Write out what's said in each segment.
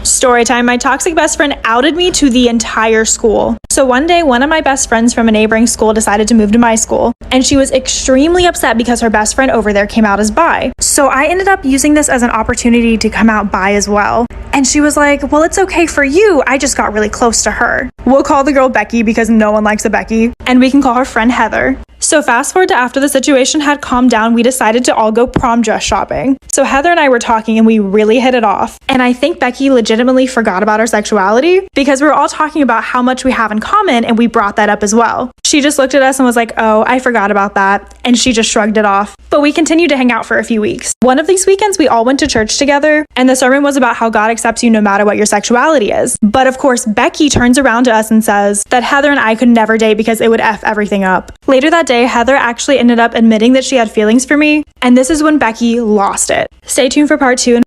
Story time. My toxic best friend outed me to the entire school. So one day, one of my best friends from a neighboring school decided to move to my school, and she was extremely upset because her best friend over there came out as bi. So I ended up using this as an opportunity to come out bi as well. And she was like, well, it's okay for you. I just got really close to her. We'll call the girl Becky because no one likes a Becky, and we can call her friend Heather. So fast forward to after the situation had calmed down, we decided to all go prom dress shopping. So Heather and I were talking and we really hit it off. And I think Becky legitimately forgot about our sexuality because we were all talking about how much we have in common, and we brought that up as well. She just looked at us and was like, oh, I forgot about that. And she just shrugged it off. But we continued to hang out for a few weeks. One of these weekends, we all went to church together, and the sermon was about how God accepts you no matter what your sexuality is. But of course, Becky turns around to us and says that Heather and I could never date because it would F everything up. Later that day, Heather actually ended up admitting that she had feelings for me, and this is when Becky lost it. Stay tuned for part 2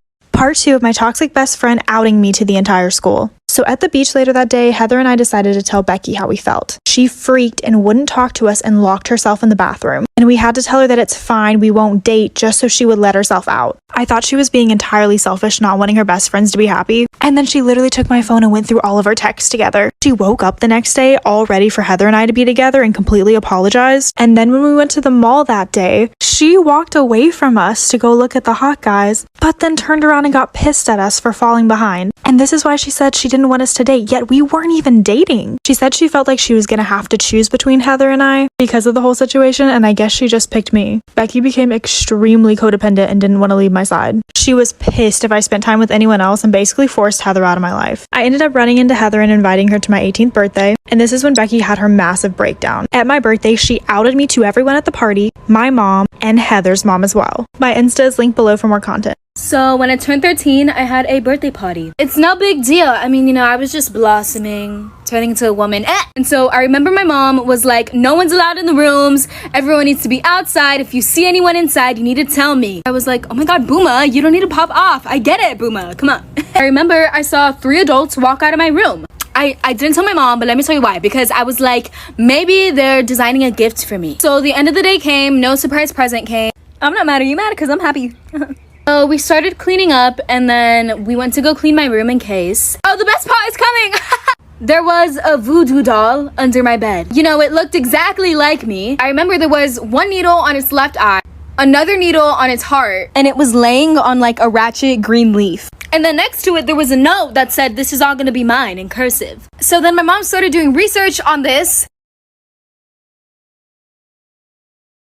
of my toxic best friend outing me to the entire school. So at the beach later that day, Heather and I decided to tell Becky how we felt. She freaked and wouldn't talk to us and locked herself in the bathroom. And we had to tell her that it's fine, we won't date, just so she would let herself out. I thought she was being entirely selfish, not wanting her best friends to be happy. And then she literally took my phone and went through all of our texts together. She woke up the next day all ready for Heather and I to be together and completely apologized. And then when we went to the mall that day, she walked away from us to go look at the hot guys, but then turned around and got pissed at us for falling behind. And this is why she said she didn't want us to date, yet we weren't even dating. She said she felt like she was gonna have to choose between Heather and I because of the whole situation, and I guess she just picked me. Becky became extremely codependent and didn't want to leave my side. She was pissed if I spent time with anyone else and basically forced Heather out of my life. I ended up running into Heather and inviting her to my 18th birthday, and this is when Becky had her massive breakdown. At my birthday, she outed me to everyone at the party, my mom, and Heather's mom as well. My Insta is linked below for more content. So when I turned 13, I had a birthday party. It's no big deal. I mean, I was just blossoming, turning into a woman. And so I remember my mom was like, no one's allowed in the rooms. Everyone needs to be outside. If you see anyone inside, you need to tell me. I was like, oh my God, Booma, you don't need to pop off. I get it, Booma, come on. I remember I saw 3 adults walk out of my room. I didn't tell my mom, but let me tell you why. Because I was like, maybe they're designing a gift for me. So the end of the day came, no surprise present came. I'm not mad. Are you mad? Because I'm happy. So we started cleaning up, and then we went to go clean my room in case. Oh, the best part is coming! There was a voodoo doll under my bed. It looked exactly like me. I remember there was one needle on its left eye, another needle on its heart, and it was laying on like a ratchet green leaf. And then next to it, there was a note that said, this is all gonna be mine in cursive. So then my mom started doing research on this.